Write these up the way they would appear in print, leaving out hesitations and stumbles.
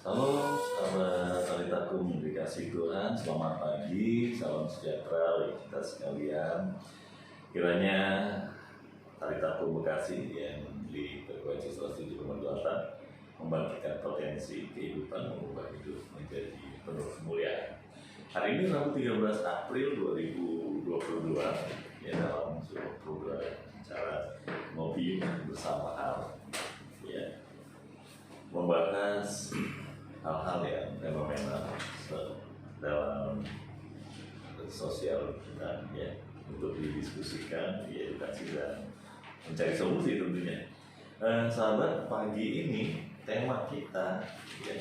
Halo sahabat Talitakum dikasih Tuhan, selamat pagi, salam sejahtera bagi kita sekalian. Kiranya Talitakum Bekasi yang di frekuensi 107,8 membangkitkan potensi kehidupan mengubah hidup menjadi penuh kemuliaan. Hari ini Rabu 13 April 2022 ya, dalam sebuah program acara Ngopi Bersama Hal ya, membahas hal-hal yang fenomena dalam sosial kita ya, untuk didiskusikan, diedukasi dan mencari solusi tentunya. Sahabat, pagi ini tema kita ya,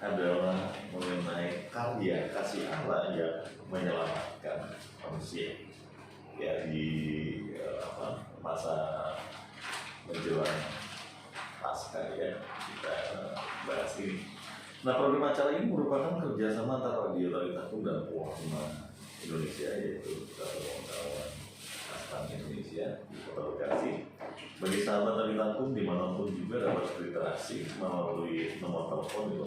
adalah mengenai karya kasih Allah yang menyelamatkan manusia ya di masa menjelang Pasca ya, kita bahas ini. Nah, program acara ini merupakan kerjasama antara Radio Talitakum dan Warna Indonesia, yaitu kawan-kawan Astan Indonesia di Kota Bekasi. Bagi sahabat Talitakum dimanapun juga dapat berinteraksi melalui nomor telepon di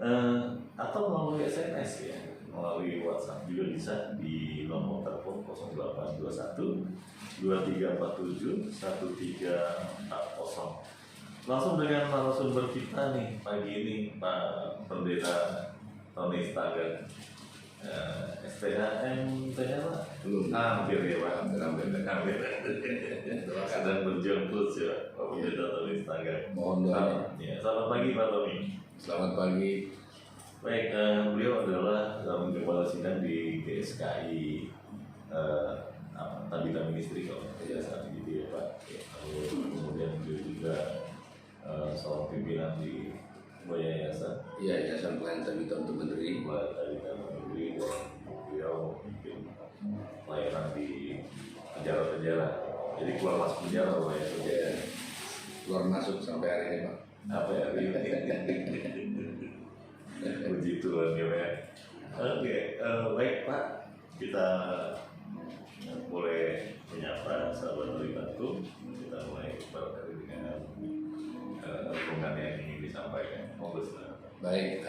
0812-945-707 atau melalui SMS ya, melalui WhatsApp juga bisa di nomor telepon 0821 2347 1340. Langsung dengan narasumber kita nih pagi ini, Pak Pendeta Tony Stagan, STHM Pak? Hampir ya Pak, hampir. Sedang berjuang terus ya Pak Pendeta Tony Stagan. Mohon doa. Ya, selamat pagi Pak Tony. Selamat pagi. Baik, beliau adalah kepala sidang di GSKI Tabita Ministry kalau tidak salah gitu ya Pak. Kemudian beliau juga seorang pimpinan di sebuah yayasan. Iya, Yayasan Pelayanan Tabita untuk Menteri. Tabita Menteri, dan beliau mungkin pelayanan di penjara-penjara. Jadi keluar masuk penjara Pak ya. Keluar masuk sampai hari ini Pak. Apa ya? Puji Tuhan ya Pak. Oke, baik Pak, kita boleh menyapa sahabat Talitakum. Kita mulai barangkali dengan hubungan yang ingin disampaikan. Baik,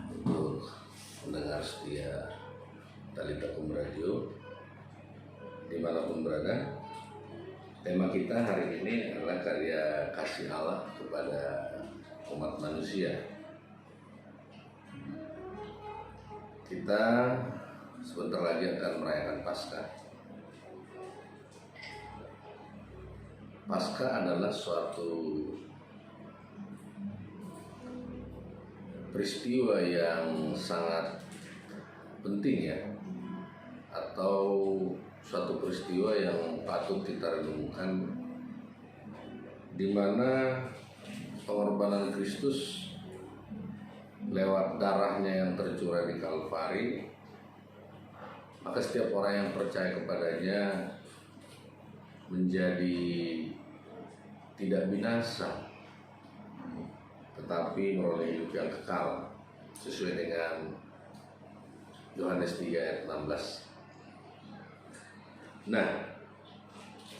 untuk pendengar setia Talitakum Radio dimanapun berada, tema kita hari ini adalah karya kasih Allah kepada umat manusia. Kita sebentar lagi akan merayakan Pasca. Pasca adalah suatu peristiwa yang sangat penting ya, atau suatu peristiwa yang patut kita renungkan, di mana pengorbanan Kristus lewat darahnya yang tercurah di Kalvari, maka setiap orang yang percaya kepadanya menjadi tidak binasa, tetapi meroleh hidup yang kekal, sesuai dengan Yohanes 3 ayat 16. Nah,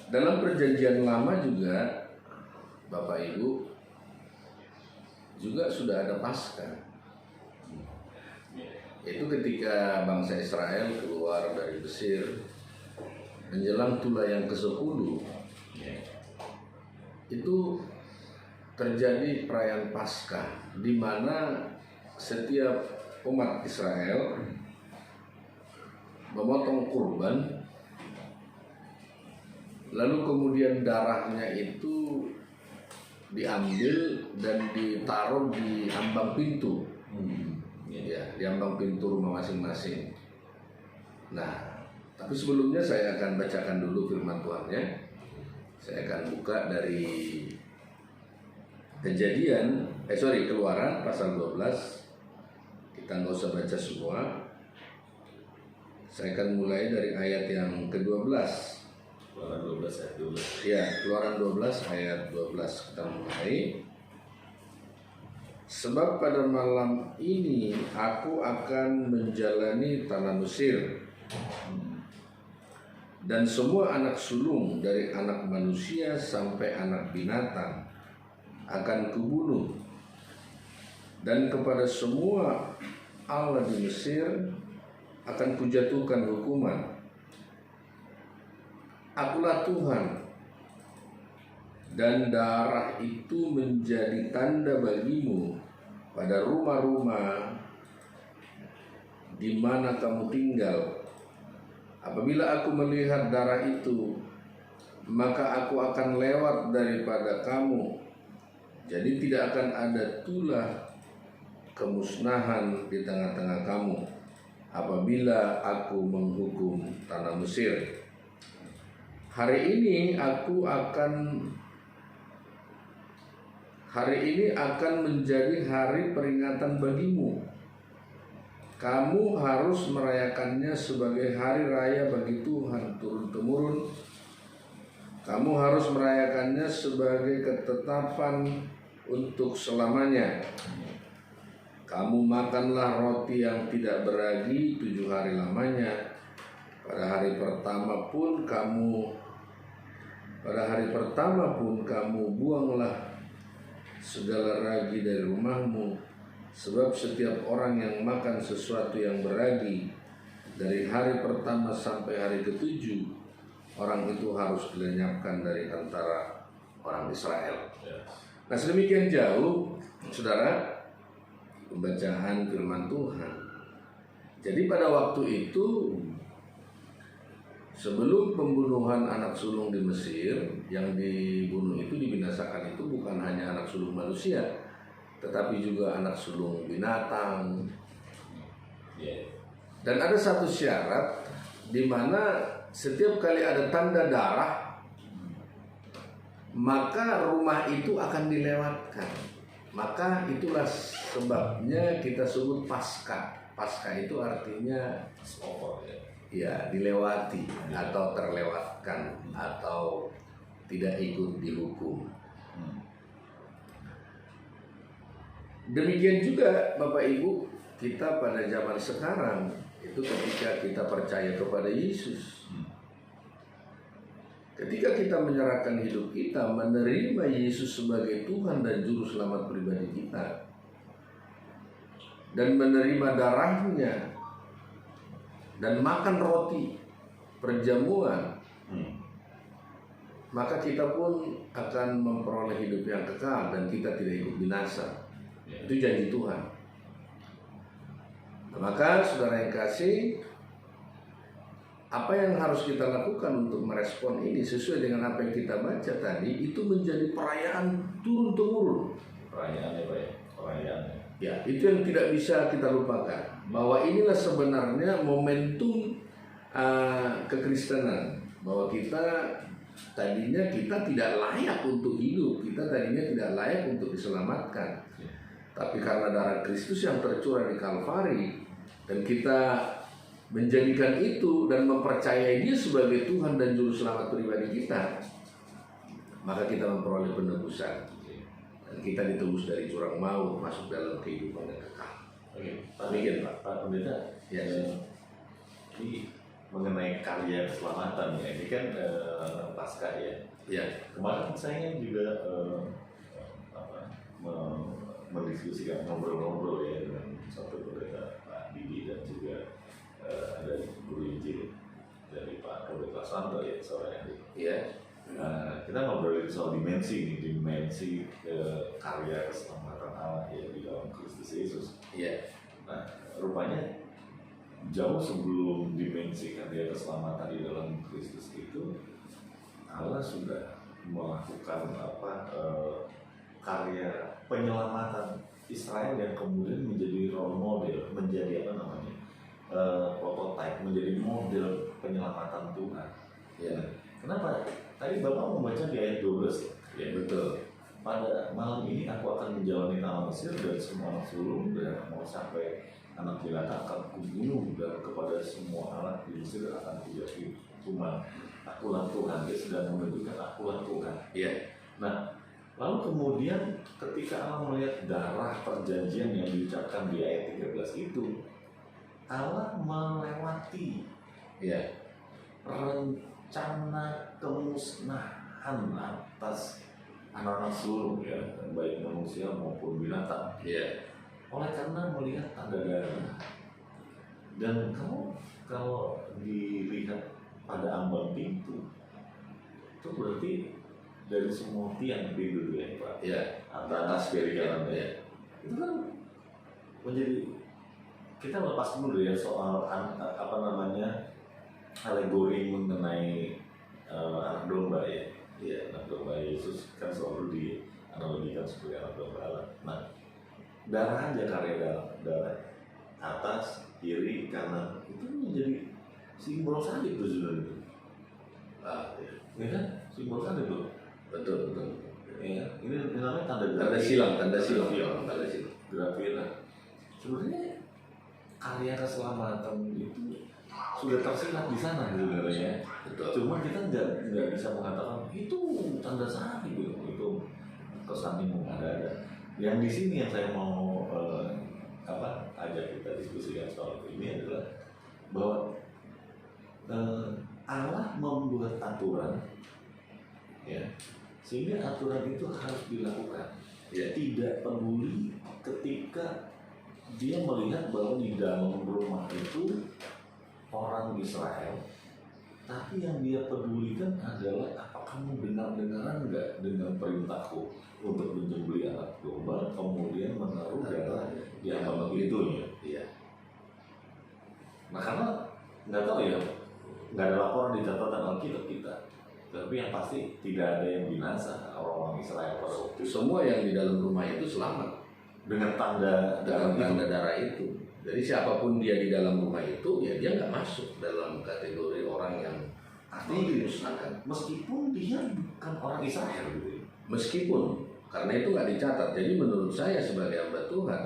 dalam perjanjian lama juga Bapak Ibu juga sudah ada Paskah. Itu ketika bangsa Israel keluar dari Mesir menjelang Tula yang ke-10, itu terjadi perayaan Paskah, di mana setiap umat Israel memotong kurban, lalu kemudian darahnya itu diambil dan ditaruh di ambang pintu. Ya, di ambang pintu rumah masing-masing. Nah, tapi sebelumnya saya akan bacakan dulu firman Tuhannya. Saya akan buka dari Keluaran pasal 12. Kita nggak usah baca semua. Saya akan mulai dari ayat yang ke-12. Keluaran 12 ayat 12. Ya, Keluaran 12 ayat 12 kita mulai. Sebab pada malam ini aku akan menjalani tanah Mesir, dan semua anak sulung dari anak manusia sampai anak binatang akan kubunuh, dan kepada semua Allah di Mesir akan kujatuhkan hukuman. Akulah Tuhan, dan darah itu menjadi tanda bagimu pada rumah-rumah di mana kamu tinggal. Apabila aku melihat darah itu, maka aku akan lewat daripada kamu. Jadi tidak akan ada tulah kemusnahan di tengah-tengah kamu apabila aku menghukum tanah Mesir. Hari ini akan menjadi hari peringatan bagimu. Kamu harus merayakannya sebagai hari raya bagi Tuhan turun-temurun. Kamu harus merayakannya sebagai ketetapan untuk selamanya. Kamu makanlah roti yang tidak beragi 7 hari lamanya. Pada hari pertama pun kamu buanglah segala ragi dari rumahmu, sebab setiap orang yang makan sesuatu yang beragi dari hari pertama sampai hari ke-7, orang itu harus dilenyapkan dari antara orang Israel. Nah, sedemikian jauh, saudara, pembacaan firman Tuhan. Jadi pada waktu itu, sebelum pembunuhan anak sulung di Mesir, yang dibunuh itu, dibinasakan itu bukan hanya anak sulung manusia, tetapi juga anak sulung binatang. Dan ada satu syarat di mana setiap kali ada tanda darah, maka rumah itu akan dilewatkan. Maka itulah sebabnya kita sebut Paskah. Paskah itu artinya ya, dilewati atau terlewatkan atau tidak ikut dihukum. Demikian juga Bapak Ibu, kita pada zaman sekarang itu ketika kita percaya kepada Yesus, ketika kita menyerahkan hidup kita, menerima Yesus sebagai Tuhan dan Juru Selamat pribadi kita, dan menerima darahnya, dan makan roti perjamuan, maka kita pun akan memperoleh hidup yang kekal dan kita tidak ikut binasa. Itu janji Tuhan. Nah, maka saudara yang kasih, apa yang harus kita lakukan untuk merespon ini sesuai dengan apa yang kita baca tadi, itu menjadi perayaan turun-temurun. Perayaan ya, perayaan. Ya, itu yang tidak bisa kita lupakan. Bahwa inilah sebenarnya momentum kekristenan. Bahwa kita tadinya tidak layak untuk hidup. Kita tadinya tidak layak untuk diselamatkan. Tapi karena darah Kristus yang tercurah di Kalvari, dan kita menjadikan itu dan mempercayai Dia sebagai Tuhan dan Juru Selamat pribadi kita, maka kita memperoleh penebusan. Dan kita ditebus dari jurang maut masuk dalam kehidupan yang kekal. Demikian Pak Pendeta. Ya, ini mengenai karya keselamatan ya. Ini kan Paskah ya. Ya. Kemarin saya juga mendiskusikan, ngobrol-ngobrol ya dengan satu pendeta Pak Didi dan juga ada guru Injil dari Pak Robert Lasanto ya, sore hari. Ya. Kita ngobrolin soal dimensi karya keselamatan Allah ya di dalam Kristus Yesus. Ya. Nah, rupanya jauh sebelum dimensi karya keselamatan di dalam Kristus itu, Allah sudah melakukan karya penyelamatan Israel yang kemudian menjadi role model, menjadi prototype, menjadi model penyelamatan Tuhan. Ya. Kenapa? Tadi Bapak membaca di ayat 12 ya. Betul. Pada malam ini aku akan menjalani tanah Mesir dan semua anak sulung, dan mau sampai anak binatang akan kubunuh, dan kepada semua anak di Mesir akan kujatuhi hukuman. Akulah Tuhan. Dia sedang menunjukkan akulah Tuhan. Ya. Nah, lalu kemudian ketika Allah melihat darah perjanjian yang diucapkan di ayat 13 itu, Allah melewati rencana kemusnahan atas anak-anak seluruh ya, baik manusia maupun binatang. Iya. Oleh karena melihat tanda darah. Dan kamu kalau dilihat pada ambang pintu, itu berarti dari semua tiang pintu ya Pak. Iya. Atas kiri kanan ya. Itu kan menjadi, kita lepas dulu ya soal apa namanya alegori mengenai anak domba ya. Iya, anak domba Yesus kan selalu dianalogikan sebagai anak domba Allah. Nah, darah aja, karya darah atas, kiri, kanan itu menjadi simbol salib tuh sebenarnya. Ya kan, simbol salib tuh. Betul. Ya, ini namanya Tanda silang. Grafira. Sebenarnya karya keselamatan itu sudah tersirat di sana sebenarnya. Betul. Cuma kita nggak bisa mengatakan itu tanda salib itu kesannya mengada-ada. Yang di sini yang saya mau ajak kita diskusikan soal ini adalah bahwa Allah membuat aturan, ya, sehingga aturan itu harus dilakukan. Ya, tidak peduli ketika dia melihat bahwa di dalam rumah itu orang Israel, tapi yang dia pedulikan adalah apa kamu dengar-dengaran nggak dengan perintahku untuk menyembelih anak domba, kemudian menaruh darah di ambang pintunya. Iya. Nah karena nggak tahu ya, nggak ada laporan di catatan Alkitab kita, tapi yang pasti tidak ada yang binasa orang-orang Israel pada waktu itu. Semua yang di dalam rumah itu selamat Dengan tanda darah itu. Jadi siapapun dia di dalam rumah itu, ya dia nggak masuk dalam kategori orang yang artinya dimusnahkan, meskipun dia bukan orang Israel gitu. Meskipun, karena itu nggak dicatat. Jadi menurut saya sebagai hamba Tuhan,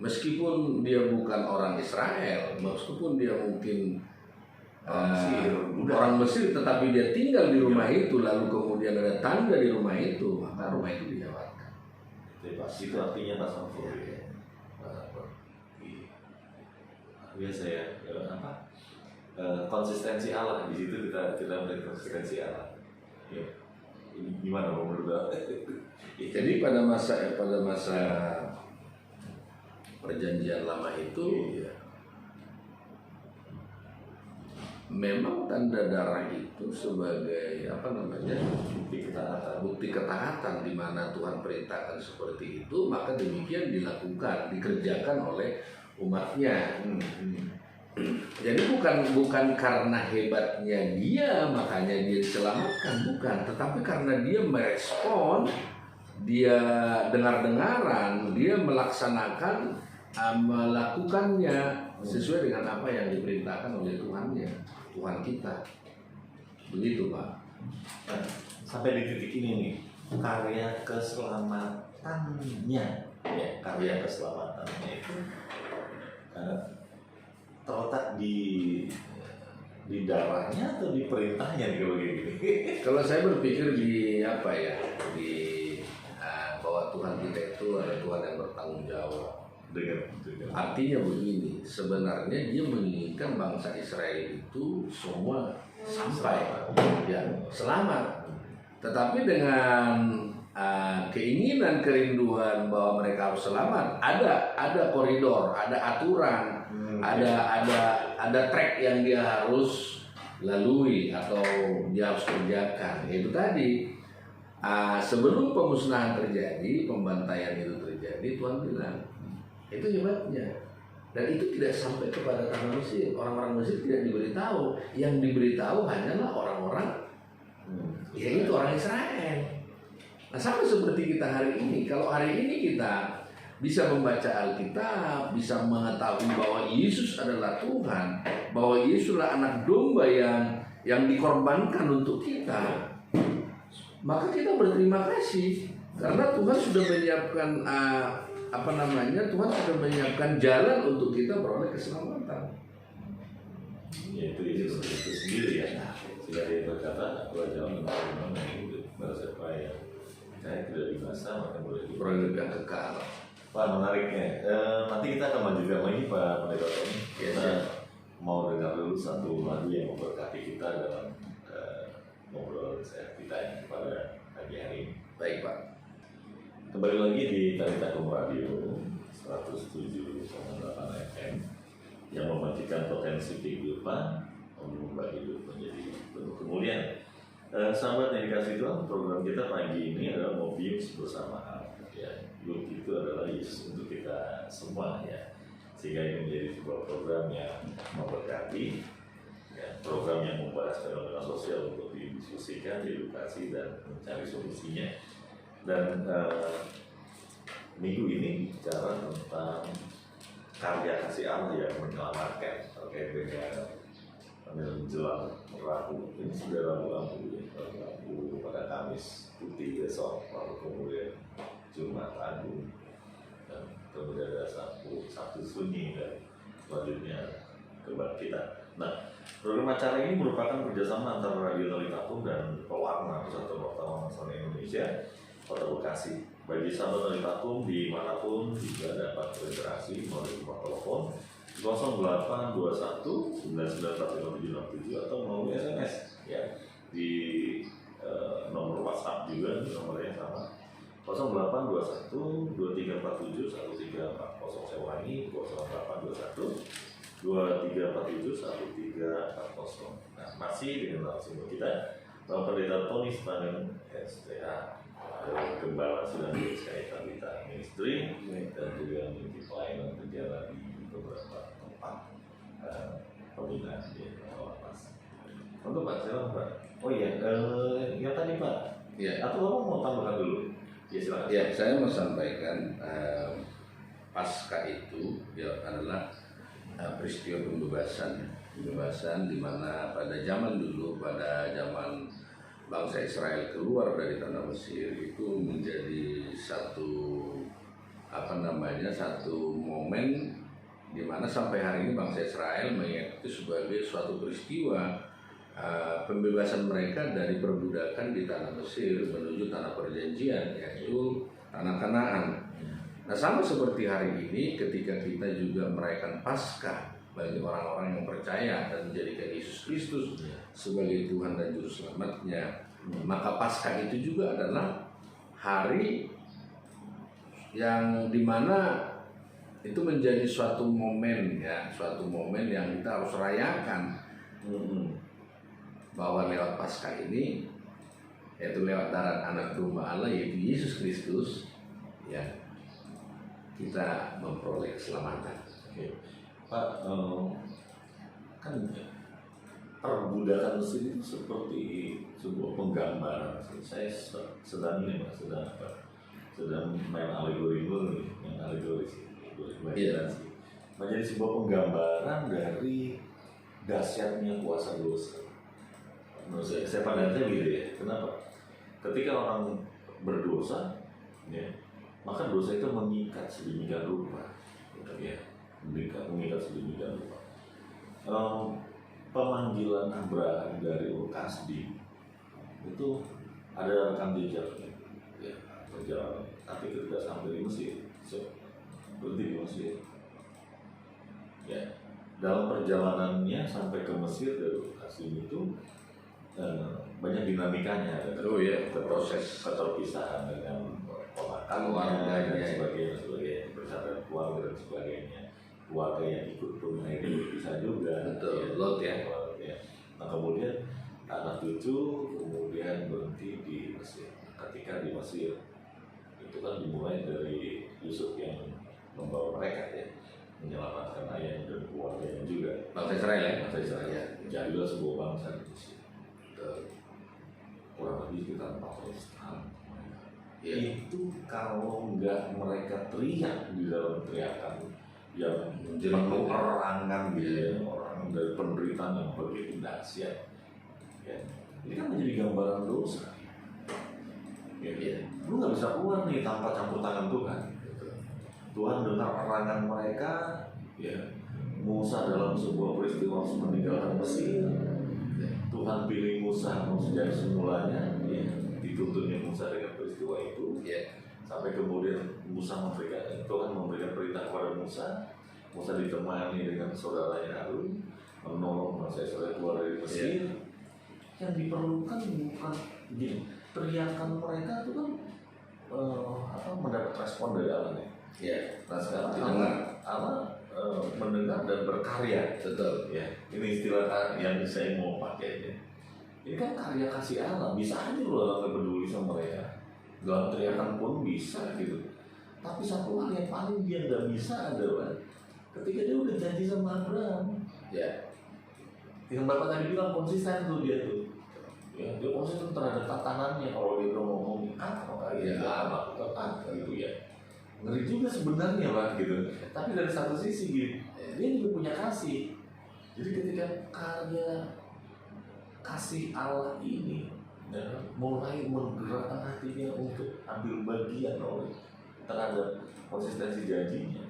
meskipun dia bukan orang Israel, meskipun dia mungkin orang Mesir, tetapi dia tinggal di rumah itu, lalu kemudian ada tanda di rumah itu, maka rumah itu dijawabkan. Itu artinya pasal biasa ya, konsistensi Allah di situ kita melihat konsistensi Allah. Ya. Ini gimana menurut Jadi pada masa perjanjian lama itu, ya, memang tanda darah itu sebagai bukti ketaatan di mana Tuhan perintahkan seperti itu, maka demikian dikerjakan oleh umatnya. Jadi bukan karena hebatnya dia makanya dia diselamatkan, bukan, tetapi karena dia merespon, dia dengar-dengaran, dia melaksanakan, melakukannya sesuai dengan apa yang diperintahkan oleh Tuhan kita. Begitu Pak. Nah, sampai di titik ini nih, karya keselamatannya itu terletak di darahnya atau di perintahnya kalau gini? Kalau saya berpikir bahwa Tuhan kita itu adalah Tuhan yang bertanggung jawab. Artinya begini, sebenarnya dia menginginkan bangsa Israel itu semua sampai selamat. Tetapi dengan keinginan, kerinduan bahwa mereka harus selamat, ada koridor, ada aturan, ada track yang dia harus lalui atau dia harus kerjakan. Itu tadi, sebelum pemusnahan terjadi, pembantaian itu terjadi, Tuhan bilang itu hebatnya, dan itu tidak sampai kepada tanah Mesir. Orang-orang Mesir tidak diberitahu, yang diberitahu hanyalah orang-orang yaitu orang Israel. Nah, sama seperti kita hari ini. Kalau hari ini kita bisa membaca Alkitab, bisa mengetahui bahwa Yesus adalah Tuhan, bahwa Yesus adalah anak domba yang dikorbankan untuk kita, maka kita berterima kasih karena Tuhan sudah menyiapkan Tuhan sudah menyiapkan jalan untuk kita beroleh keselamatan. Ya itu sendiri ya. Sehingga dia berkata, "Aku jalan menolong hidup, merasa payah. Saya tidak binasa, maka boleh beroleh kekal." Pak, menariknya. Nanti kita akan lanjutkan lagi Pak Pendeta Tony. Kita mau dengar dulu satu lagu yang memberkati kita dalam ngobrol kita pada pagi hari ini. Baik Pak. Kembali lagi di Taritakum Radio 107,8 FM yang memastikan potensi kehidupan, mengubah hidup menjadi penuh kemuliaan. Sahabat yang dikasih Tuhan, program kita pagi ini adalah Mobius bersama Allah. Ya, Youth itu adalah Yesus untuk kita semua ya. Sehingga ini menjadi sebuah program yang memberkati, ya, program yang membahas fenomena sosial untuk didiskusikan, diedukasi dan mencari solusinya. Dan minggu ini bicara tentang karya kasih Allah yang menyelamatkan terkait dengan menjelang Rabu. Ini sudah Rabu pada Kamis Putih besok, lalu kemudian Jumat Agung, dan kemudian ada Sabtu Sunyi, dan selanjutnya Kebangkitan. Nah, program acara ini merupakan kerjasama antara Radio Taritakum dan Pewarna Persatuan Wartawan Nasional Indonesia Kota Bekasi. Bagi sahabat Taritakum dimanapun juga dapat berinteraksi melalui nomor telepon 0821 994567 atau melalui SMS ya di nomor WhatsApp juga nomornya sama 0821 2347 1340. Saya ulangi 0821 2347 1340. Nah, masih dengan narasumber kita Bapak Pendeta Tony Stangen STA, Gembala Sunan Yesus Tabita Ministry, dan juga memiliki pelayanan berjalan di beberapa tempat pembinaan di lapas. Untuk Pak, silakan Pak. Oh iya, yang tadi Pak, Ya. atau Bapak mau tambahkan dulu? Ya silakan. Ya, saya mau sampaikan pasca itu ya adalah peristiwa pembebasan di mana pada zaman dulu, pada zaman bangsa Israel keluar dari tanah Mesir itu menjadi satu momen di mana sampai hari ini bangsa Israel mengingat itu sebagai suatu peristiwa pembebasan mereka dari perbudakan di tanah Mesir menuju tanah perjanjian, yaitu tanah Kanaan. Nah, sama seperti hari ini ketika kita juga merayakan Paskah bagi orang-orang yang percaya dan menjadikan Yesus Kristus sebagai Tuhan dan Juru Selamatnya, maka Paskah itu juga adalah hari yang dimana itu menjadi suatu momen ya, suatu momen yang kita harus rayakan, bahwa lewat Paskah ini, yaitu lewat darah Anak Domba Allah yaitu Yesus Kristus, ya kita memperoleh keselamatan. Oke. Pak, kan perbudakan Mesir itu seperti sebuah penggambaran. Saya sedang main alegori dulu nih, yang alegori sih, imajinasi. Menjadi sebuah penggambaran dari dahsyatnya kuasa dosa. Menurut saya pandangnya gitu ya. Kenapa? Ketika orang berdosa, ya, maka dosa itu mengikat sedemikian rupa, ya, mengikat sedemikian rupa. Pemanggilan Abraham dari Ur-Kasdim itu ada rekam jejaknya, ya, perjalanan. Tapi ketika sampai di Mesir, berhenti di Mesir, ya, dalam perjalanannya sampai ke Mesir dari Ur-Kasdim itu banyak dinamikanya, Oh ya, proses keterpisahan dengan keluarga dan sebagainya, bersama keluarga dan sebagainya, keluarga yang ikut pun akhirnya berpisah juga. Betul, Lot ya. Nah kemudian anak cucu kemudian berhenti di Mesir. Ketika di Mesir itu kan dimulai dari Yusuf yang membawa mereka ya, menyelamatkan ayah dan keluarganya juga. Bangsa Israel ya. Bangsa Israel ya. Jadilah sebuah bangsa di Mesir. Kurang lebih sekitar 14 tahun. Ya. Itu kalau nggak mereka teriak di dalam teriakan yang penuh erangan gitu ya, orang dari penderitaan yang begitu dahsyat ya. Ini kan menjadi gambaran dosa ya. Lu nggak bisa keluar nih tanpa campur tangan Tuhan gitu. Tuhan dengar erangan mereka ya. Musa dalam sebuah peristiwa harus meninggalkan Mesir. Tuhan pilih Musa sejak semulanya ya. Dituntutnya Musa dengan peristiwa itu ya. Sampai kemudian Tuhan memberikan perintah kepada Musa ditemani dengan saudaranya Harun menolong bangsa Israel keluar dari Mesir. Yang diperlukan bukan teriakan mereka itu kan mendapat respon dari Allah nih. Ya. Nah sekarang Didengar. Allah mendengar dan berkarya. Betul. Ya, ini istilah yang saya mau pakai ya. Ini kan karya kasih Allah, bisa aja loh orang peduli sama mereka. Dalam teriakan pun bisa gitu. Tapi satu hal yang paling dia nggak bisa adalah ketika dia udah janji sama Abraham. Ya. Yang Bapak tadi bilang konsisten tuh dia tuh. Ya, dia konsisten terhadap tatanannya. Kalau dia udah ngomong maka ya lakukan gitu ya. Ngeri juga sebenarnya Pak gitu. Tapi dari satu sisi gitu, dia juga punya kasih. Jadi ketika karya kasih Allah ini ya, mulai menggerakkan hatinya untuk ambil bagian terhadap konsistensi janjinya,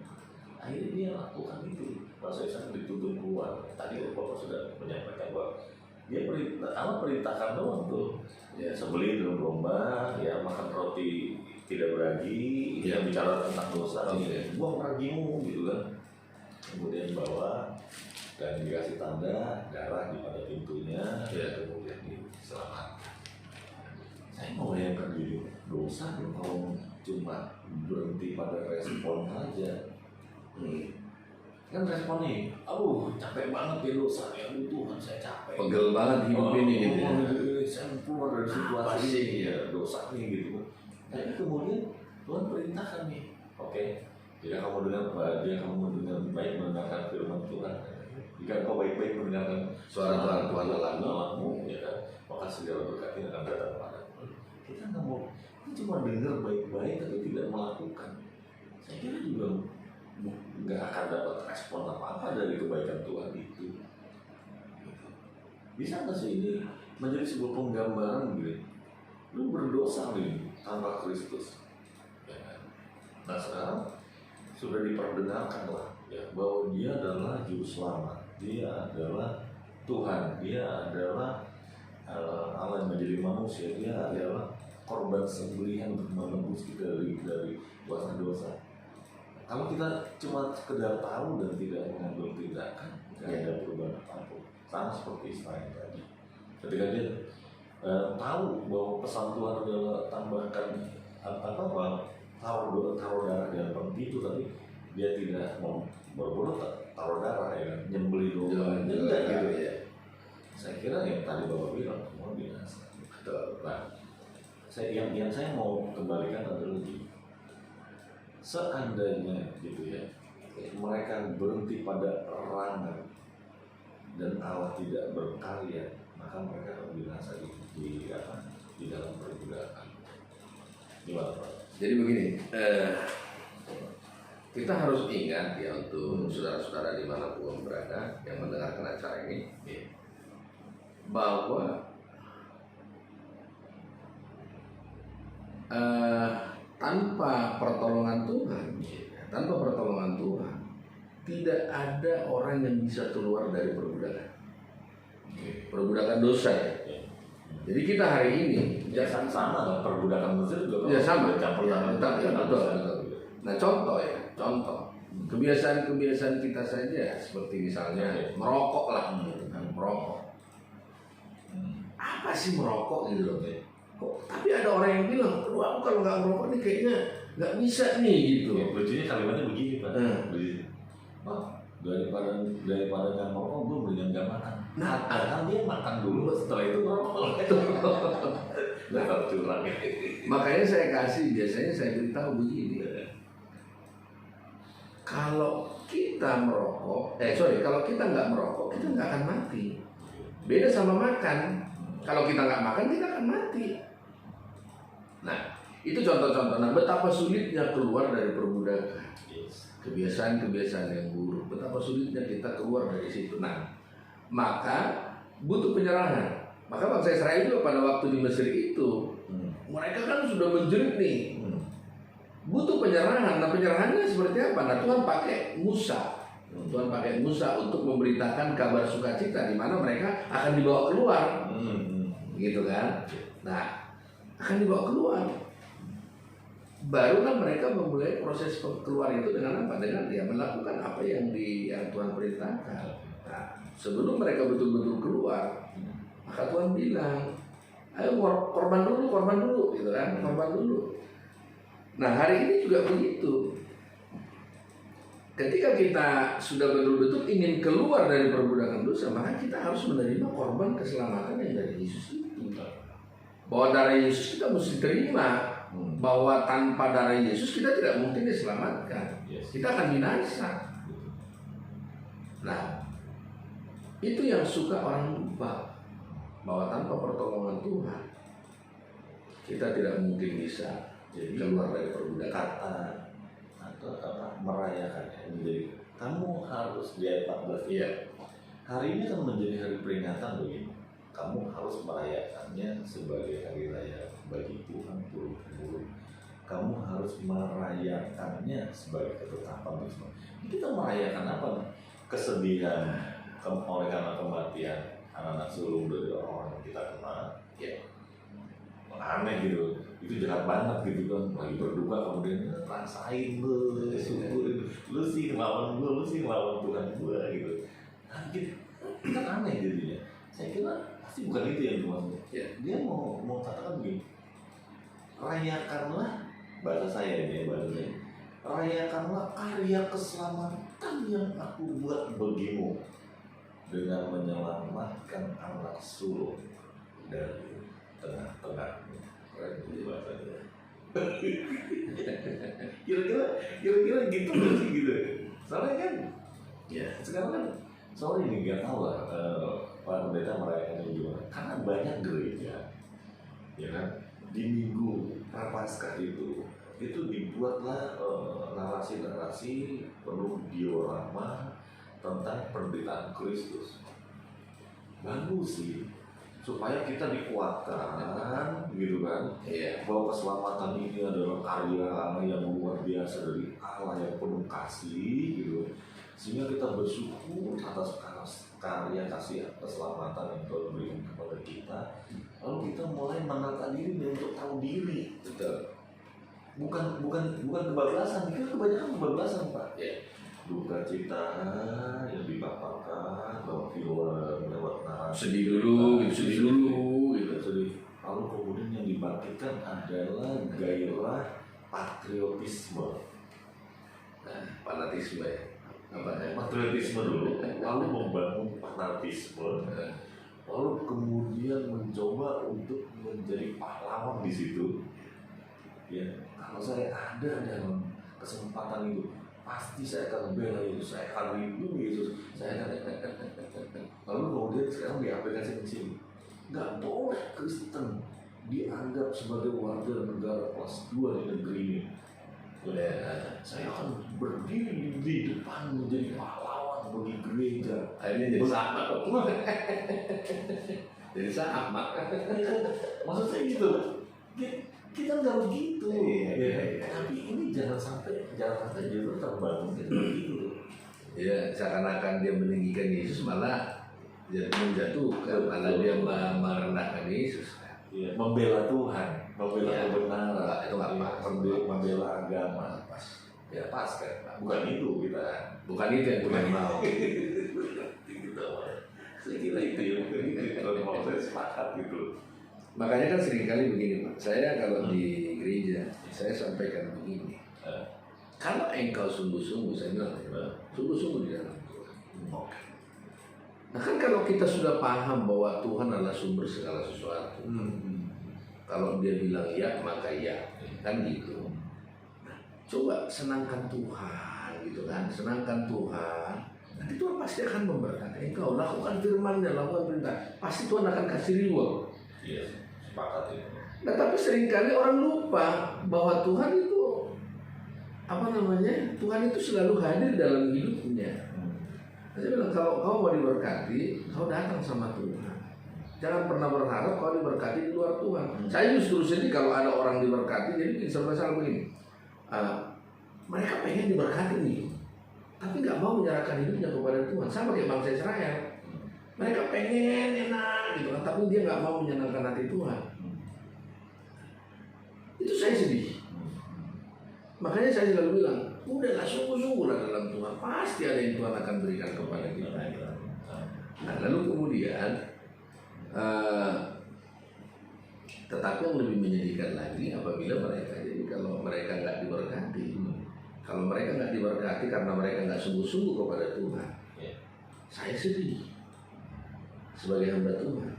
akhirnya dia lakukan itu. Masa saya dituntut keluar. Tadi Bapak sudah menyampaikan bahwa dia Allah perintahkan doang tuh. Ya, sebelum domba, ya makan roti tidak beragi, ya bicara tentang dosa, buang ragimu gitu kan. Kemudian bawa dan dikasih tanda darah di pada pintunya, ya kemudian diselamatkan. Saya mau bayangkan diri dosa kalau cuma berhenti pada respon aja. Kan responnya, aduh capek banget ya dosa, ya Tuhan saya capek. Pegel banget hidup ini gitu ya. Saya keluar dari situasi ini ya dosa nih gitu. Tapi kemudian Tuhan perintahkan nih, oke, jika kamu dengan baik mendengarkan firman Tuhan, jika kau baik-baik mendengarkan Suara Tuhan Allahmu, ya kan, maka segala berkat ini akan datang padamu. Kita nggak mau, kita cuma dengar baik-baik tapi tidak melakukan. Saya kira juga nggak akan dapat respon apa-apa dari kebaikan Tuhan itu. Bisa nggak sih ini menjadi sebuah penggambaran gitu? Lu berdosa nih tanpa Kristus. Ya kan? Nah sekarang sudah diperdengarkan lah ya, bahwa dia adalah juru selamat, dia adalah Tuhan, dia adalah Allah yang menjadi manusia, dia adalah korban sembelihan untuk menebus kita dari kuasa dosa. Kalau kita cuma sekedar tahu dan tidak mengambil tindakan, tidak ada perubahan apapun. Sama seperti Israel tadi, ketika dia tahu bahwa pesan Tuhan adalah tambahkan taruh darah di depan pintu, tapi dia tidak mau berbuat taruh darah ya kan, nyembeli domba enggak gitu ya. Saya kira yang tadi Bapak bilang semua binasa. Nah, yang saya mau kembalikan adalah gini. Seandainya gitu ya, mereka berhenti pada perangan dan Allah tidak berkarya, maka mereka akan binasa di dalam perbudakan. Gimana Pak? Jadi begini, kita harus ingat ya untuk saudara-saudara dimanapun berada yang mendengarkan acara ini, bahwa tanpa pertolongan Tuhan, tidak ada orang yang bisa keluar dari perbudakan dosa ya. Jadi kita hari ini sama lah, perbudakan Mesir juga ya sama campur betul. Nah contoh kebiasaan kita saja seperti misalnya merokok lah, merokok. Apa sih merokok gitu loh? Tapi ada orang yang bilang, aduh aku kalau nggak merokok nih kayaknya nggak bisa nih gitu. Lucunya kalimatnya begini Pak. Daripada nggak merokok, gue mendingan nggak makan. Nah, kan dia makan dulu, setelah itu merokok. Nah, curang. Makanya biasanya saya beritahu begini. Kalau kita kalau kita nggak merokok, kita nggak akan mati. Beda sama makan. Kalau kita nggak makan, kita akan mati. Nah, itu contoh-contoh. Nah, betapa sulitnya keluar dari perbudakan. Kebiasaan-kebiasaan yang buruk. Betapa sulitnya kita keluar dari situ. Nah, maka butuh penyerahan. Maka bangsa Israel juga pada waktu di Mesir itu, mereka kan sudah menjerit nih. Butuh penyerahan. Nah, penyerahannya seperti apa? Nah, Tuhan pakai Musa. Untuk memberitakan kabar sukacita di mana mereka akan dibawa keluar. Gitu kan? Nah, akan dibawa keluar. Baru kan mereka memulai proses keluar itu dengan apa? Dengan dia melakukan apa yang Tuhan perintahkan. Nah, sebelum mereka betul-betul keluar, maka Tuhan bilang, ayo korban dulu, gitu kan? Korban dulu. Nah hari ini juga begitu. Ketika kita sudah betul-betul ingin keluar dari perbudakan dosa, maka kita harus menerima korban keselamatan yang dari Yesus itu. Bahwa darah Yesus kita mesti terima. Bahwa tanpa darah Yesus kita tidak mungkin diselamatkan. Kita akan binasa. Nah, itu yang suka orang lupa. Bahwa tanpa pertolongan Tuhan kita tidak mungkin bisa keluar dari perbudakan. Atau merayakan menjadi kamu harus di ayat 14 Iya. Hari ini kan menjadi hari peringatan bagimu. Kamu harus merayakannya sebagai hari raya bagi Tuhan turun-temurun. Kamu harus merayakannya sebagai ketetapan bersama. Kita merayakan apa? Kesedihan oleh karena kematian anak-anak sulung dari orang yang kita kenal. Ya, aneh gitu. Itu jahat banget gitu kan, lagi berduka kemudian rasain lu, syukurin lu sih ngelawan gue, lu sih ngelawan Tuhan gue gitu. Nah, gitu kan aneh jadinya. Saya kira pasti bukan itu yang dimaksud. Ya, dia mau katakan begini, rayakanlah, bahasa saya ini, rayakanlah karya keselamatan yang aku buat bagimu dengan menyelamatkan anak sulung dari tengah-tengah. Kira-kira gitu nggak sih gitu? Soalnya kan, ya sekarang kan sorry nih nggak tahu lah Pak Pendeta merayakannya gimana. Karena banyak gereja, ya kan, di minggu Prapaskah itu dibuatlah narasi-narasi penuh diorama tentang penderitaan Kristus. Bagus sih, supaya kita dikuatkan gitu kan, bahwa keselamatan ini adalah karya yang luar biasa dari Allah yang penuh kasih gitu, sehingga kita bersyukur atas karya kasih keselamatan yang Tuhan berikan kepada kita. Lalu kita mulai menata diri untuk tahu diri. Betul. Bukan kebablasan, kita kebanyakan kebablasan Pak. Duka cita yang dipaparkan lewat narasi, sedih dulu gitu. Lalu kemudian yang dibangkitkan adalah gairah patriotisme, fanatisme ya. Patriotisme dulu, lalu membangun fanatisme, lalu kemudian mencoba untuk menjadi pahlawan di situ. Ya, kalau saya ada dalam kesempatan itu, pasti saya akan membela Yesus, saya akan lindungi Yesus, saya akan. Lalu kemudian sekarang diaplikasikan di sini, nggak boleh Kristen dianggap sebagai warga negara kelas 2 di negeri ini. Saya akan berdiri di depan menjadi pahlawan bagi gereja. Akhirnya jadi sama. Jadi sama. Maksud saya gitu, kita nggak begitu. Tapi ini jangan sampai justru terbangun begitu. Ya, seakan-akan dia meninggikan Yesus malah menjatuhkan, malah dia merendahkan Yesus. Ya, membela Tuhan, membela kebenaran, itu nggak pas. Membela agama, pas. Ya pas kan? Bukan itu kita. Bukan itu yang Tuhan mau. Saya kira itu yang mau saya sepakat gitu. Makanya kan seringkali begini Pak, saya kalau di gereja saya sampaikan begini, kalau engkau sungguh-sungguh, saya bilang sungguh-sungguh di dalam Tuhan. Nah kan kalau kita sudah paham bahwa Tuhan adalah sumber segala sesuatu, kalau dia bilang ya maka ya, kan gitu. Nah, coba senangkan Tuhan gitu kan, senangkan Tuhan. Nanti Tuhan pasti akan memberkati engkau. Lakukan firman-Nya, lakukan perintah, pasti Tuhan akan kasih reward. Iya, sepakat ya. Nah tapi seringkali orang lupa bahwa Tuhan itu Tuhan itu selalu hadir dalam hidupnya. Saya bilang kalau kau mau diberkati, kau datang sama Tuhan. Jangan pernah berharap kau diberkati di luar Tuhan. Saya justru sedih kalau ada orang diberkati, jadi sampai begini. Mereka pengen diberkati nih, tapi nggak mau menyerahkan hidupnya kepada Tuhan. Sama kayak bangsa Israel. Mereka pengen enak gitu, tapi dia nggak mau menyenangkan hati Tuhan. Itu saya sedih. Makanya saya selalu bilang, udahlah sungguh-sungguhlah dalam Tuhan, pasti ada yang Tuhan akan berikan kepada kita. Nah lalu kemudian, tetapi yang lebih menyedihkan lagi apabila mereka jadi kalau mereka nggak diberkati. Kalau mereka nggak diberkati karena mereka nggak sungguh-sungguh kepada Tuhan, saya sedih sebagai hamba Tuhan.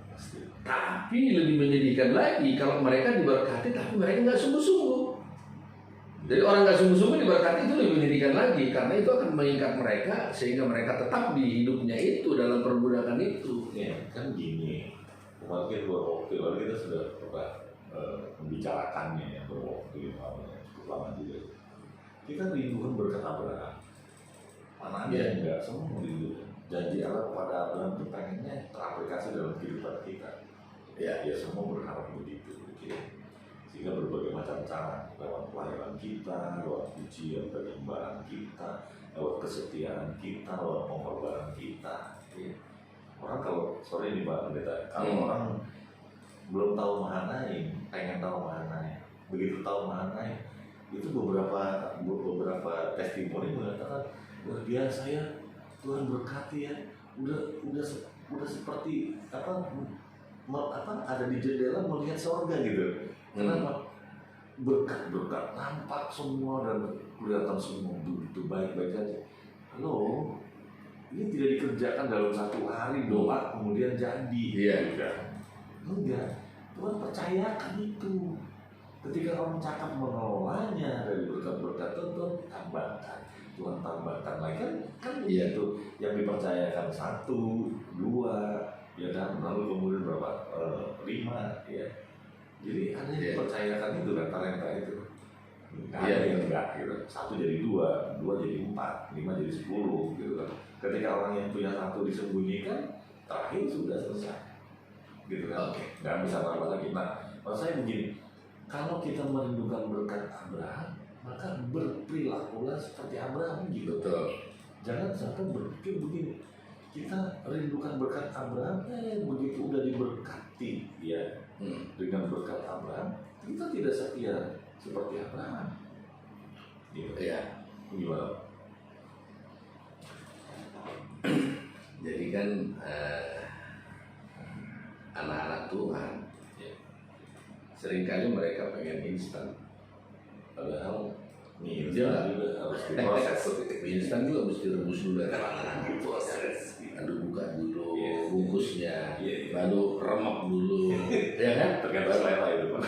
Tapi lebih menyedihkan lagi kalau mereka diberkati tapi mereka nggak sungguh-sungguh. Jadi orang nggak sungguh-sungguh diberkati itu lebih menyedihkan lagi, karena itu akan mengikat mereka sehingga mereka tetap di hidupnya itu, dalam perbudakan itu. Ya kan gini, kemarin kita sudah pernah membicarakannya ya, berwaktu cukup lama juga. Kita rindukan berkat Abraham. Mana ada yang enggak, semua rindu. Janji Allah kepada Abraham itu pengennya teraplikasi dalam kehidupan kita. Ya semua berharap begitu. Sehingga berbagai macam cara, lewat pelayanan kita, lewat pujian penyembahan kita, lewat kesetiaan kita, lewat pengorbanan kita. Orang kalau sore ini Pak Pendeta, kalau orang belum tahu Mahanaim, pengen tahu Mahanaim, begitu tahu Mahanaim, itu beberapa testimoni mengatakan luar biasa ya, Tuhan berkati ya, udah seperti apa ada di jendela melihat surga gitu. Kenapa? Berkat nampak semua dan kelihatan semua begitu baik-baik aja. Halo, ini tidak dikerjakan dalam satu hari doa kemudian jadi. Enggak. Tuhan percayakan itu. Ketika kamu cakap mengelolanya dari berkat-berkat Tuhan tambahkan, Tuhan tambahkan lagi kan begitu. Yang dipercayakan 1, 2, ya kan, lalu kemudian berapa 5 ya. Jadi ada yang dipercayakan itu kan, talenta itu. Ada yang enggak gitu. 1 jadi 2, 2 jadi 4, 5 jadi 10 gitu kan. Ketika orang yang punya 1 disembunyikan, terakhir sudah selesai. Gitu kan. Nggak bisa apa lagi. Nah, maksud saya begini, kalau kita merindukan berkat Abraham, maka berperilakulah seperti Abraham gitu. Jangan sampai berpikir begini, kita rindukan berkat Abraham, begitu udah diberkati ya dengan berkat Abraham, kita tidak setia seperti Abraham. Gitu. Ya, gimana? Jadi kan anak-anak Tuhan seringkali mereka pengen instan, padahal instan juga harus diproses. Instan juga mesti rebus dulu ya, lalu buka dulu bungkusnya, lalu remak dulu, ya kan? Tergantung selera itu Pak.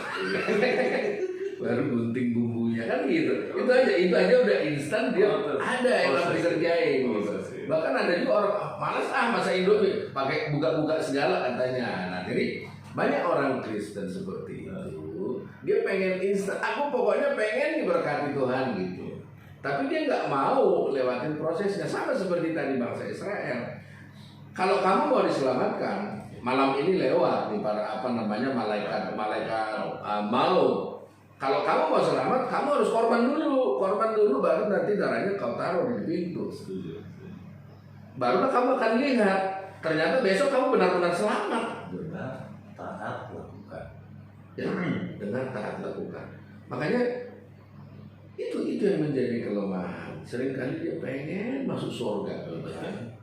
Baru gunting bumbunya kan gitu. Itu aja udah instan, dia ada yang harus dikerjain. Gitu. Bahkan ada juga orang malas masa Indomie pakai buka-buka segala katanya. Nah jadi banyak orang Kristen seperti itu, dia pengen instan. Aku pokoknya pengen diberkati Tuhan gitu. Tapi dia nggak mau lewatin prosesnya, sama seperti tadi bangsa Israel. Kalau kamu mau diselamatkan, malam ini lewat nih para malaikat maut. Kalau kamu mau selamat, kamu harus korban dulu, baru nanti darahnya kau taruh di pintu. Barulah kamu akan lihat, ternyata besok kamu benar-benar selamat. Benar, taat lakukan. Dengan taat lakukan. Makanya itu yang menjadi kelemahan. Seringkali dia pengen masuk surga,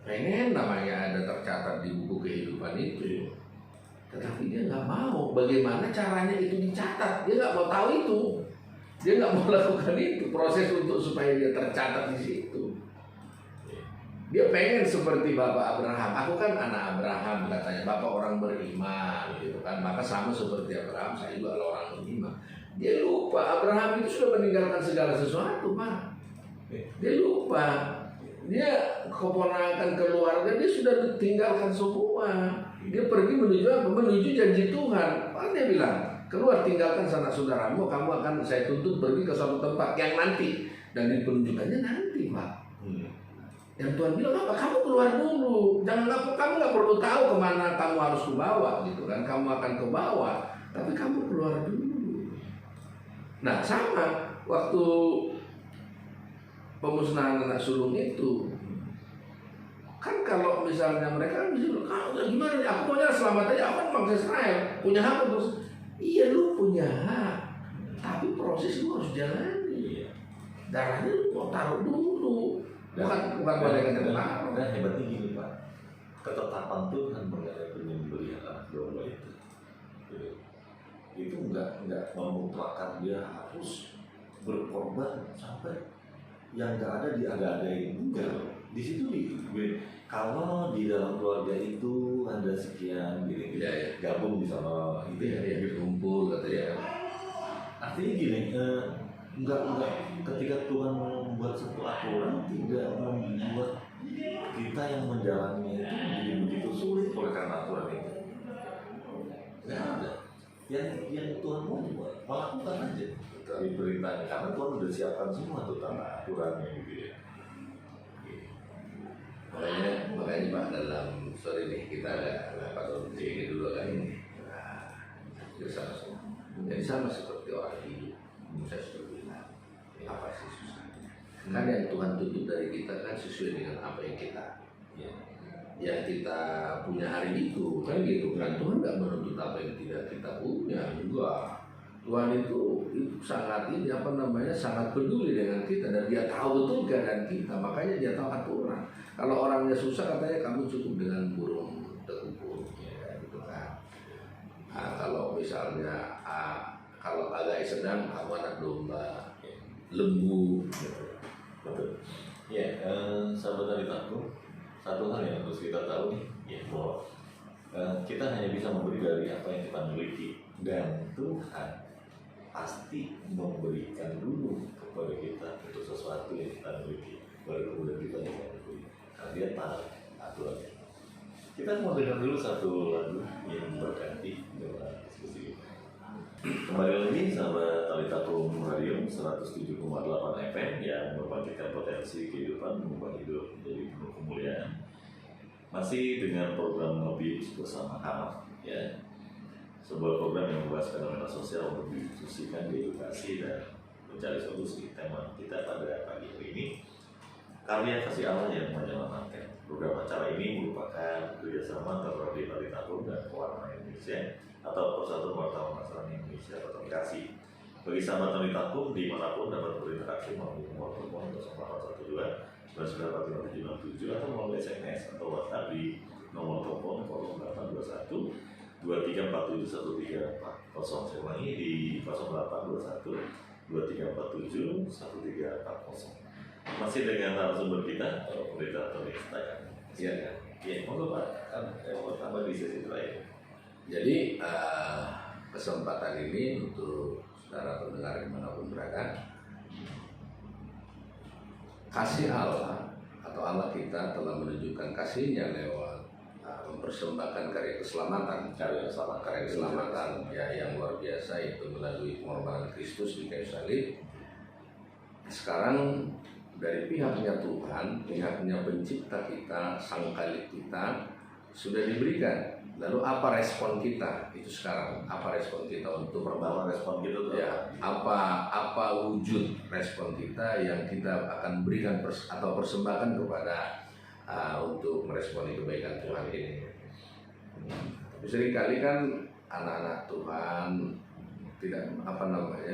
pengen namanya ada tercatat di buku kehidupan itu. Tetapi dia nggak mau. Bagaimana caranya itu dicatat? Dia nggak mau tahu itu. Dia nggak mau lakukan itu. Proses untuk supaya dia tercatat di situ. Dia pengen seperti Bapak Abraham. Aku kan anak Abraham katanya. Bapak orang beriman, gitu kan. Maka sama seperti Abraham, saya juga orang beriman. Dia lupa Abraham itu sudah meninggalkan segala sesuatu, Pak. Dia lupa. Dia keponakan keluarga, dia sudah tinggalkan semua. Dia pergi menuju apa? Menuju janji Tuhan. Pak dia bilang, keluar tinggalkan sanak saudaramu, kamu akan saya tuntut pergi ke suatu tempat yang nanti. Dan penunjukannya nanti, Pak. Yang Tuhan bilang apa? Kamu keluar dulu. Kamu nggak perlu tahu kemana kamu harus kebawa, gitu kan? Kamu akan ke bawah, tapi kamu keluar dulu. Nah sama waktu pemusnahan anak sulung itu. Kan kalau misalnya mereka bisa gimana? Aku maunya selamat aja. Aku kan bangsa Israel, punya hak terus. Iya lu punya hak, tapi proses lu harus jalani. Darahnya lu mau taruh dulu, bukan boleh taruh. Dan hebatnya gini Pak, ketetapan Tuhan mengenai penyembelihan anak domba itu enggak memutlakkan dia harus berkorban sampai yang nggak ada diada-adain, enggak. Di situ kalau di dalam keluarga itu ada sekian gitu, gabung di sana gitu kumpul katanya. Artinya gini, enggak ketika Tuhan membuat satu aturan tidak membuat kita yang menjalaninya itu menjadi begitu sulit oleh karena aturan itu. Nggak ada. Yang Tuhan mau juga melakukan aja diperintahkan, karena Tuhan udah siapkan semua tuh tata aturannya gitu ya. Makanya Pak, dalam sore ini kita ada patron ini dulu kan ini. Nah, sama. Jadi sama seperti orang hidup. Saya sudah bilang, apa sih susahnya? Kan yang Tuhan tuntut dari kita kan sesuai dengan apa yang kita yang kita punya hari itu kan gitu kan. Tuhan nggak menuntut apa yang tidak kita punya juga. Tuhan itu sangat sangat peduli dengan kita, dan dia tahu betul keadaan kita, makanya dia tahu aturan. Kalau orangnya susah katanya kamu cukup dengan burung tekupur ya gitu kan. Nah, kalau misalnya kalau agak sedang kamu anak domba, lembu gitu. Betul. Ya, sahabat dari takut, satu hal yang harus kita tahu nih, ya bahwa kita hanya bisa memberi dari apa yang kita miliki, dan Tuhan pasti memberikan dulu kepada kita untuk sesuatu yang kita miliki, baru kemudian kita bisa memberi, karena dia tahu aturannya. Kita mau dengar dulu satu lagu yang berganti dengan diskusi kita. Kembali lagi sahabat Talitakum Radio 107,8 FM yang membangkitkan potensi kehidupan, mengubah hidup menjadi penuh kemuliaan. Masih dengan program Ngopi bersama Hamam, ya, sebuah program yang membahas fenomena sosial untuk didiskusikan, diedukasi dan mencari solusi. Tema kita pada pagi hari ini, karya kasih Allah yang menyelamatkan. Program acara ini merupakan kerjasama antara Radio Talitakum dan Pewarna Indonesia atau Persatuan Wartawan Masyarakat Indonesia atau Kasih. Bagi sahabat Talitakum dimanapun dapat berinteraksi melalui nomor telepon 0812 9955767 atau melalui SMS atau WhatsApp di nomor telepon 0821 2347 1340. Saya ulangi di 0821 2347 1340. Masih dengan narasumber kita, Pendeta Tony Setakan. Ya, monggo Pak, mau tambah di sesi terakhir. Jadi kesempatan ini untuk saudara pendengar dimanapun berada, kasih Allah atau Allah kita telah menunjukkan kasihnya lewat mempersembahkan karya keselamatan ya yang luar biasa, itu melalui pengorbanan Kristus di kayu salib. Sekarang dari pihaknya Tuhan, pihaknya pencipta kita, sang Khalik kita sudah diberikan. Lalu apa respon kita itu sekarang? Apa respon kita untuk pertama respon kita tuh ya, apa wujud respon kita yang kita akan berikan atau persembahkan kepada untuk meresponi kebaikan Tuhan ini. Tapi seringkali kan anak-anak Tuhan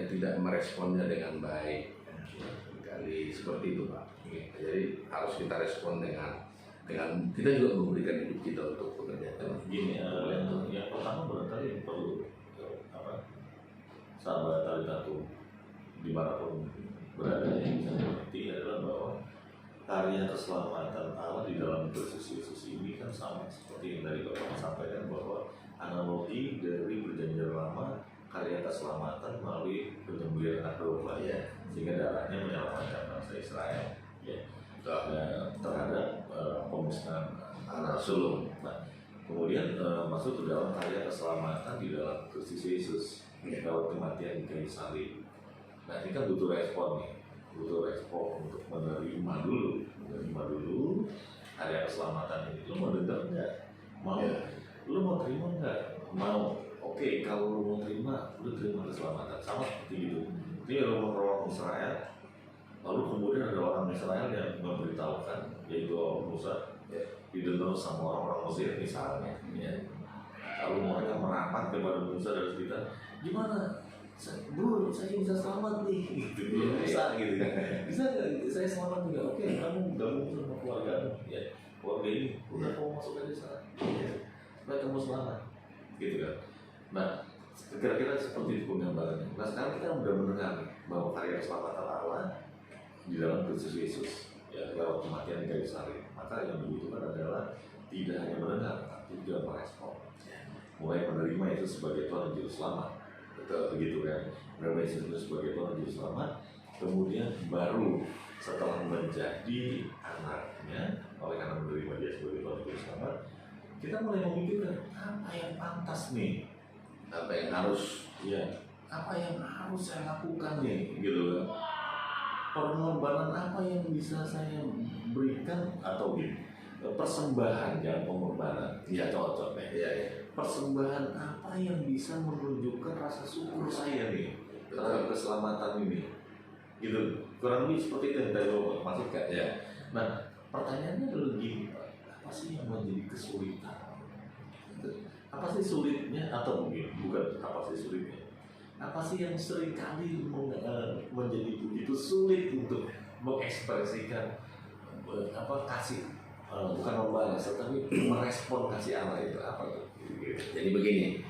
tidak meresponnya dengan baik. Seringkali seperti itu Pak. Jadi harus kita respon dengan kita juga memberikan hidup kita untuk pekerjaan. Gini, yang pertama barangkali perlu sahabat Talitakum dimanapun berada yang bisa mengerti adalah bahwa karya keselamatan Allah di dalam Kristus Yesus ini kan sama seperti yang tadi Bapak sampaikan, bahwa analogi dari perjanjian lama, karya keselamatan melalui penyembelihan anak domba, ya, sehingga darahnya menyelamatkan bangsa Israel, ya, terhadap pemusnahan anak sulung. Nah, kemudian masuk ke dalam karya keselamatan di dalam Kristus Yesus lewat kematian di kayu salib. Nah, ini kan butuh respon nih. Butuh respon untuk menerima dulu karya keselamatan ini. Lu mau dengar nggak? Mau? Lu mau terima nggak? Mau. Oke, kalau lu mau terima, lu terima keselamatan. Sama seperti itu. Ini orang Israel. Lalu kemudian ada orang Israel yang memberitahukan, yaitu Musa, ya, didengar sama orang-orang Mesir misalnya. Ya. Lalu mereka merapat kepada Musa dan cerita, gimana? Bro, saya bisa selamat nih, gitu. Bisa gitu kan? Bisa nggak? Saya selamat juga. Oke, kamu gabung sama keluargamu, ya. Keluarga ini, udah kamu masuk aja sana, ya. Supaya kamu selamat, gitu kan? Nah, kira-kira seperti itu penggambarannya. Nah, sekarang kita udah mendengar nih, bahwa karya keselamatan Allah di dalam Kristus Yesus ya lewat kematian di kayu salib. Maka yang dibutuhkan adalah tidak hanya mendengar, tapi juga merespon. Mulai menerima itu sebagai Tuhan dan Juru Selamat, betul begitu kan? Menerima Yesus itu sebagai Tuhan dan Juru Selamat, kemudian baru setelah menjadi anaknya, oleh karena menerima Dia sebagai Tuhan dan Juru Selamat, kita mulai memikirkan apa yang pantas nih, apa yang harus, ya, apa yang harus saya lakukan nih, gitu kan? Pengorbanan apa yang bisa saya berikan atau gini, persembahan jangan pengorbanan, ya cocok ya. ya, ya. Persembahan apa yang bisa menunjukkan rasa syukur saya nih terhadap keselamatan ini, gitu. Kurang lebih seperti itu yang tadi lo maksudkan ya. Nah, pertanyaannya adalah gini, Pak, apa sih yang menjadi kesulitan? Apa sih sulitnya, atau mungkin bukan apa sih sulitnya? Apa sih yang seringkali menjadi begitu sulit untuk mengekspresikan kasih, bukan membalas, tapi merespon kasih Allah itu apa tuh? Jadi begini,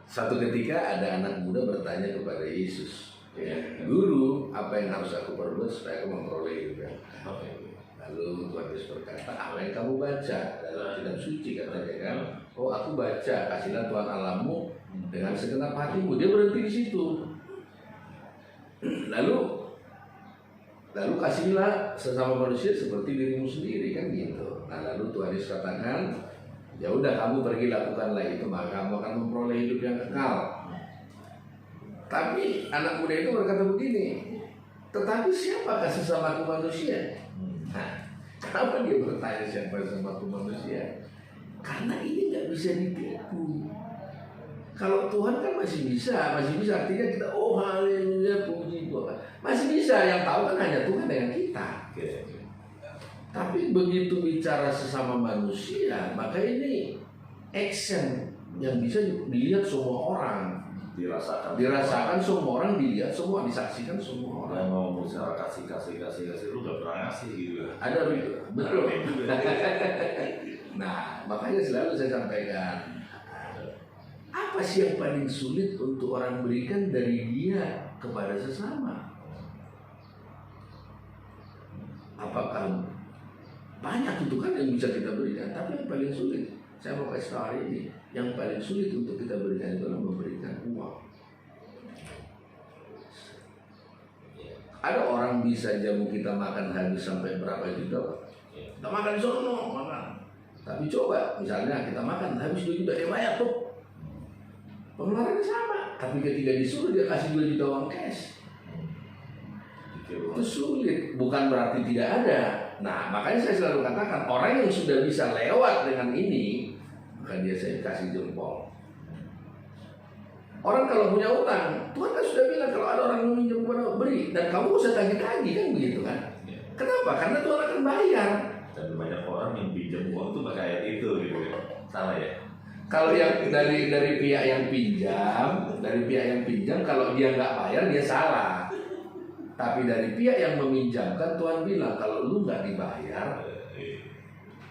satu ketika ada anak muda bertanya kepada Yesus, ya, Guru, apa yang harus aku perbuat supaya aku memperoleh hidup yang kekal? Lalu Tuhan Yesus berkata, apa yang kamu baca dalam kitab suci, katanya kan? Oh, aku baca, kasihlah Tuhan Allahmu dengan segenap hatimu. Dia berhenti di situ. Lalu kasihlah sesama manusia seperti dirimu sendiri, kan gitu. Nah, lalu Tuhan Yesus katakan, ya udah, kamu pergi lakukanlah itu, maka kamu akan memperoleh hidup yang kekal. Tapi anak muda itu berkata begini, tetapi siapakah sesamaku manusia? Nah, kenapa dia bertanya siapa sesamaku manusia? Karena ini nggak bisa ditipu. Kalau Tuhan kan masih bisa artinya kita, oh haleluya, puji Tuhan, masih bisa. Yang tahu kan hanya Tuhan dengan kita. Tapi begitu bicara sesama manusia, maka ini action yang bisa dilihat semua orang, dirasakan semua orang, dilihat semua, disaksikan semua orang. Yang mau bicara kasih lu nggak pernah ngasih gitu. Ada betul. Nah, makanya selalu saya sampaikan, apa sih yang paling sulit untuk orang berikan dari dia kepada sesama? Apakah banyak itu kan yang bisa kita berikan, tapi yang paling sulit, saya mau kasih tahu hari ini, yang paling sulit untuk kita berikan itu adalah memberikan uang. Ada orang bisa jamu kita makan habis sampai berapa juta, kita makan sono, makan. Tapi coba, misalnya kita makan habis 2 juta, dia bayar tuh. Pengeluarannya sama, tapi ketika disuruh dia kasih 2 juta uang cash, itu sulit. Bukan berarti tidak ada. Nah, makanya saya selalu katakan, orang yang sudah bisa lewat dengan ini, maka dia saya kasih jempol. Orang kalau punya utang, Tuhan kan sudah bilang kalau ada orang yang meminjam kepada beri, dan kamu usah tagih-tagih, kan begitu kan? Kenapa? Karena Tuhan akan bayar. Dan banyak orang yang pinjam uang itu pakai ayat itu gitu ya. Salah ya? Kalau yang dari pihak yang pinjam, kalau dia nggak bayar dia salah. Tapi dari pihak yang meminjamkan, Tuhan bilang kalau lu nggak dibayar,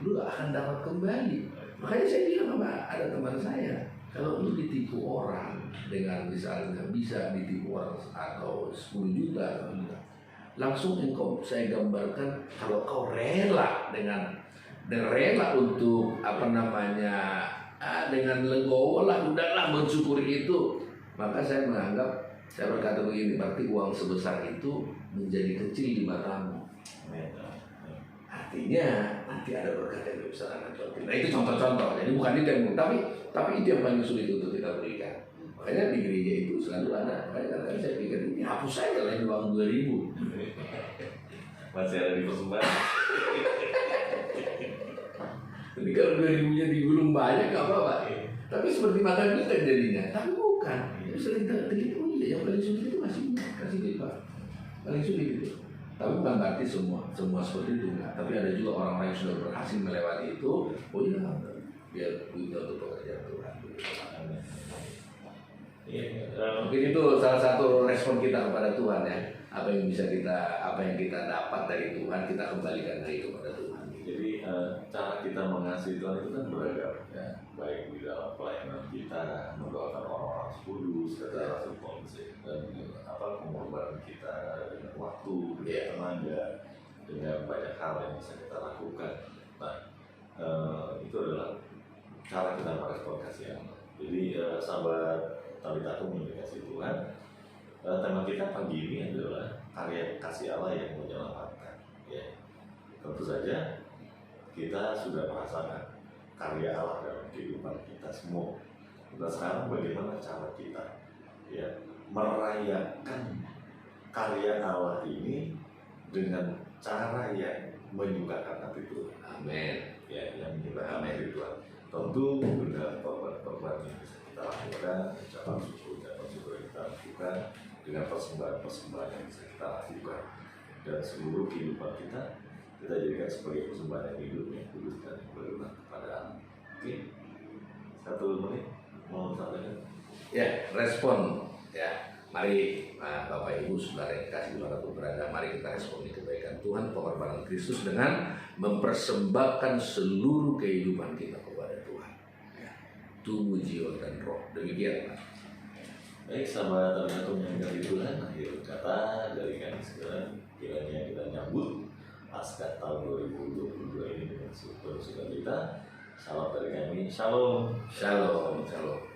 lu akan dapat kembali. Makanya saya bilang sama ada teman saya, kalau lu ditipu orang dengan misalnya bisa ditipu orang atau 10 juta, langsung saya gambarkan kalau kau rela dengan untuk dengan legowo lah, udahlah mensyukuri itu, maka saya berkata begini, berarti uang sebesar itu menjadi kecil di matamu. Artinya nanti ada berkat yang besar akan terjadi. Nah, itu contoh-contoh. Jadi bukan itu yang tapi itu yang paling sulit untuk kita berikan. Makanya di gereja itu selalu ada. Kadang-kadang saya pikir ini hapus saja lah uang 2.000. Masih ada di persembahan. Tapi kalau 2.000-nya digulung banyak nggak apa-apa. Tapi seperti makan kita jadinya. Tapi bukan. Itu sering terlihat. Oh iya, yang paling sulit itu kasih lipat. Paling sulit itu. Tapi bukan berarti semua seperti itu enggak. Tapi ada juga orang-orang yang sudah berhasil melewati itu. Oh iya, biar kita untuk pekerjaan Tuhan. Mungkin itu salah satu respon kita kepada Tuhan ya. Apa yang kita dapat dari Tuhan, kita kembalikan lagi kepada Tuhan. Jadi cara kita mengasihi Tuhan itu kan beragam ya, baik di dalam pelayanan kita mendoakan orang-orang kudus, kata Rasul Paulus, dan pengorbanan kita dengan waktu, dengan tenaga, dengan banyak hal yang bisa kita lakukan. Nah, itu adalah cara kita merespon kasih Allah. Jadi sahabat Talitakum yang dikasih Tuhan, tema kita pagi ini adalah karya kasih Allah yang menyelamatkan. Ya, tentu saja kita sudah merasakan karya Allah dalam kehidupan kita semua. Nah, sekarang bagaimana cara kita ya merayakan karya Allah ini dengan cara yang menyukakan hati Tuhan. Amin. Ya, yang menyukakan hati Tuhan. Tentu dengan korban-korban yang bisa kita lakukan, ucapan syukur yang kita lakukan, dengan persembahan-persembahan yang bisa kita lakukan, dan seluruh kehidupan kita jadikan sebagai persembahan yang hidup, yang kudus dan yang berguna kepada Allah. Oke, 1 menit mau sampaikan? Ya, respon ya. Mari Bapak Ibu Saudara yang kasih Tuhan beragam, mari kita responi kebaikan Tuhan, pengorbanan Kristus dengan mempersembahkan seluruh kehidupan kita kepada Tuhan. Ya. Tubuh, jiwa dan roh. Demikian, Pak. Baik, sahabat Talitakum yang dari Tuhan, akhir kata dari kami sekarang, kiranya kita nyambut Paskah tahun 2022 ini dengan sukacita. Salam dari kami, Shalom. Shalom, shalom.